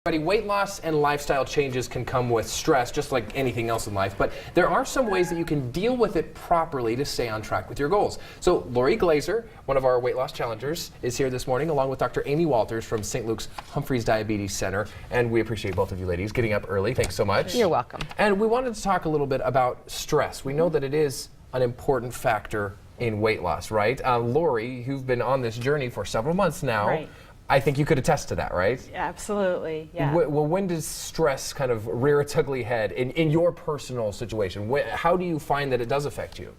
Weight loss and lifestyle changes can come with stress, just like anything else in life, but there are some ways that you can deal with it properly to stay on track with your goals. So Lori Glaeser, one of our weight loss challengers, is here this morning along with Dr. Amy Walters from St. Luke's Humphreys Diabetes Center, and we appreciate both of you ladies getting up early. Thanks so much. You're welcome. And we wanted to talk a little bit about stress. We know that it is an important factor in weight loss, right? Lori, you've been on this journey for several months now. Right. I think you could attest to that, right? Absolutely, yeah. Well, when does stress kind of rear its ugly head in your personal situation? How do you find that it does affect you?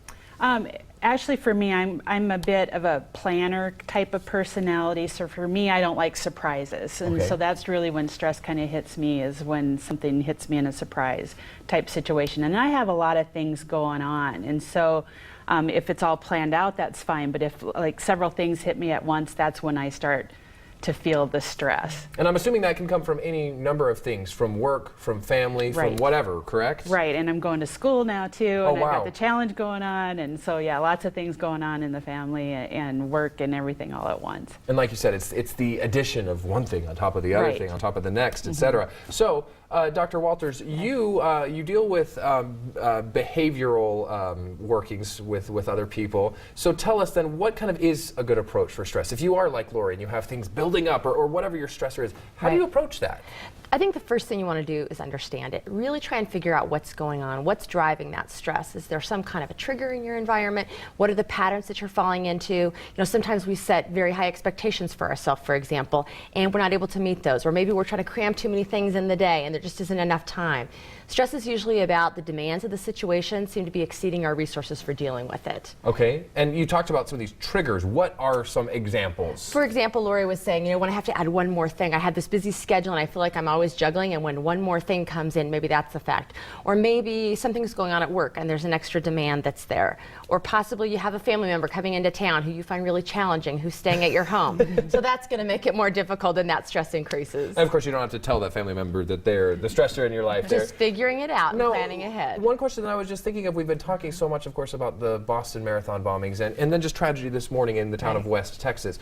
Actually, for me, I'm a bit of a planner type of personality, so for me, I don't like surprises. And Okay. so that's really when stress kind of hits me, is when something hits me in a surprise type situation. And I have a lot of things going on, and so if it's all planned out, that's fine. But if like several things hit me at once, that's when I start to feel the stress. And I'm assuming that can come from any number of things, from work, from family, from Right. whatever, correct? Right, and I'm going to school now too, Oh, and I've wow. got the challenge going on, and so yeah, lots of things going on in the family and work and everything all at once. And like you said, it's the addition of one thing on top of the other Right. thing, on top of the next, etc. So, Dr. Walters, you deal with behavioral workings with other people. So tell us then, what kind of is a good approach for stress? If you are like Lori and you have things building up or whatever your stressor is, how do you approach that? I think the first thing you want to do is understand it. Really try and figure out what's going on, what's driving that stress. Is there some kind of a trigger in your environment? What are the patterns that you're falling into? You know, sometimes we set very high expectations for ourselves, for example, and we're not able to meet those. Or maybe we're trying to cram too many things in the day and there just isn't enough time. Stress is usually about the demands of the situation seem to be exceeding our resources for dealing with it. Okay, and you talked about some of these triggers. What are some examples? For example, Lori was saying, you know, when I have to add one more thing, I have this busy schedule and I feel like I'm always juggling, and when one more thing comes in, maybe that's the fact. Or maybe something's going on at work and there's an extra demand that's there. Or possibly you have a family member coming into town who you find really challenging, who's staying at your home. So that's going to make it more difficult and that stress increases. And of course, you don't have to tell that family member that they're the stressor in your life. Just figuring it out and planning ahead. One question that I was just thinking of, we've been talking so much, of course, about the Boston Marathon bombings and then just tragedy this morning in the town of West Texas.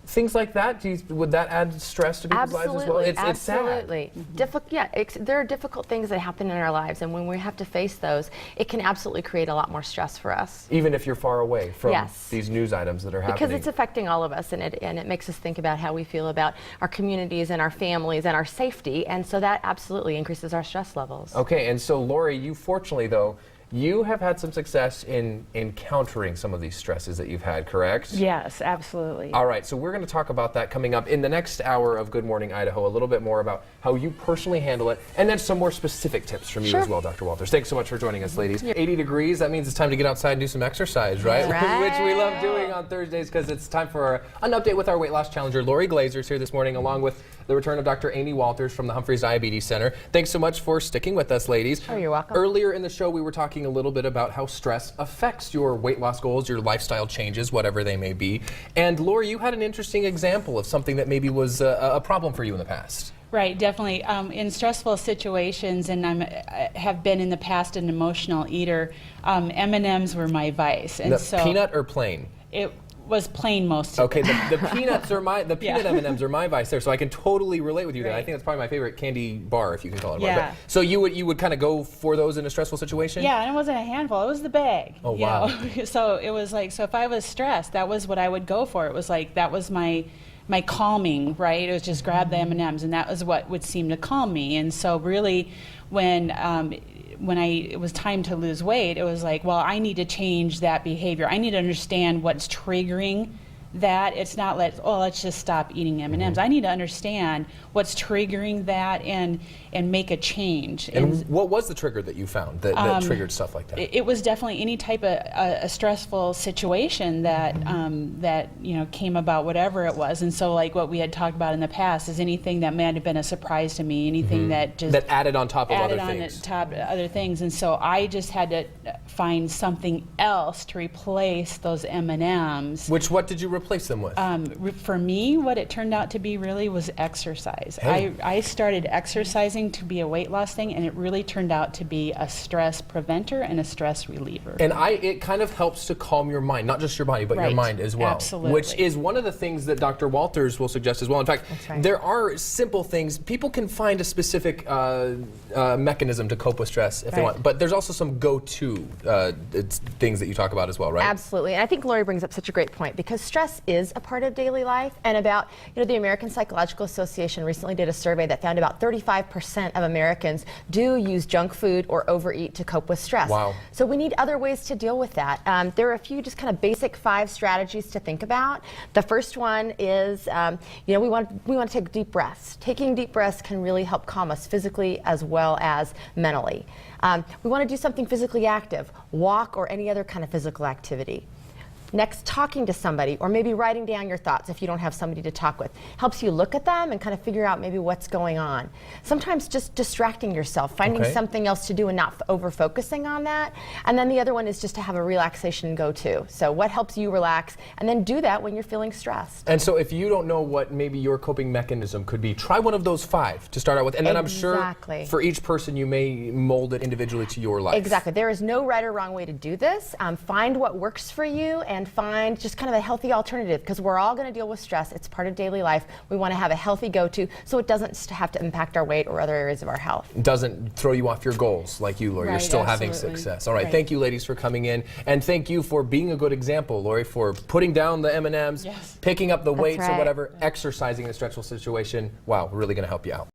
Things like that, would that add stress to people's lives as well? It's Absolutely. sad. There are difficult things that happen in our lives, and when we have to face those, it can absolutely create a lot more stress for us. Even if you're far away from Yes. these news items that are happening. Because it's affecting all of us, and it makes us think about how we feel about our communities and our families and our safety, and so that absolutely increases our stress levels. Okay, and so Lori, you fortunately though, you have had some success in countering some of these stresses that you've had, correct? Yes, absolutely. All right, so we're going to talk about that coming up in the next hour of Good Morning Idaho, a little bit more about how you personally handle it, and then some more specific tips from you as well, Dr. Walters. Thanks so much for joining us, ladies. 80 degrees, that means it's time to get outside and do some exercise, right? Right. Which we love doing on Thursdays because it's time for an update with our weight loss challenger. Lori Glaeser is here this morning, along with the return of Dr. Amy Walters from the Humphreys Diabetes Center. Thanks so much for sticking with us, ladies. Oh, you're welcome. Earlier in the show, we were talking a little bit about how stress affects your weight loss goals, your lifestyle changes, whatever they may be. And Lori, you had an interesting example of something that maybe was a problem for you in the past. Right, definitely. In stressful situations, and I have been in the past an emotional eater, M&Ms were my vice. And so peanut or plain? It was plain most of Okay, it. the peanuts are the peanut M&Ms are my vice there, so I can totally relate with you there. I Right. think that's probably my favorite candy bar, if you can call it a bar. Yeah. But, so you would kind of go for those in a stressful situation? Yeah, and it wasn't a handful, it was the bag. Oh, you wow. know? So it was like, so if I was stressed, that was what I would go for. It was like, that was my calming, right? It was just grab the M&Ms, and that was what would seem to calm me. And so really, when it was time to lose weight, it was like, well, I need to change that behavior. I need to understand what's triggering that. It's not let's just stop eating M&Ms. I need to understand what's triggering that and make a change. And what was the trigger that you found that triggered stuff like that? It was definitely any type of a stressful situation that that came about, whatever it was. And so, like what we had talked about in the past, is anything that might have been a surprise to me, anything that just that added on top of added other on things. top of other things. And so I just had to find something else to replace those M&Ms. What did you replace? replace them with? For me, what it turned out to be really was exercise. Hey. I started exercising to be a weight loss thing, and it really turned out to be a stress preventer and a stress reliever. And it kind of helps to calm your mind, not just your body, but your Right. mind as well. Absolutely. Which is one of the things that Dr. Walters will suggest as well. In fact, That's right. there are simple things. People can find a specific mechanism to cope with stress if they Right. want. But there's also some go-to things that you talk about as well, right? Absolutely. And I think Lori brings up such a great point because stress is a part of daily life. And the American Psychological Association recently did a survey that found about 35% of Americans do use junk food or overeat to cope with stress. Wow. So we need other ways to deal with that. There are a few just kind of basic 5 strategies to think about. The first one is, we want to take deep breaths. Taking deep breaths can really help calm us physically as well as mentally. We want to do something physically active, walk or any other kind of physical activity. Next, talking to somebody or maybe writing down your thoughts if you don't have somebody to talk with. Helps you look at them and kind of figure out maybe what's going on. Sometimes just distracting yourself, finding Okay. something else to do and not over-focusing on that. And then the other one is just to have a relaxation go-to. So what helps you relax? And then do that when you're feeling stressed. And so if you don't know what maybe your coping mechanism could be, try one of those 5 to start out with. And then I'm sure Exactly. for each person you may mold it individually to your life. Exactly. There is no right or wrong way to do this. Find what works for you and find just kind of a healthy alternative because we're all going to deal with stress. It's part of daily life. We want to have a healthy go-to so it doesn't have to impact our weight or other areas of our health. Doesn't throw you off your goals like you, Lori. You're Right, still having absolutely. success. All right, Right. thank you, ladies, for coming in. And thank you for being a good example, Lori, for putting down the M&Ms, Yes. picking up the weights or right. whatever, exercising in a stressful situation. Wow, really going to help you out.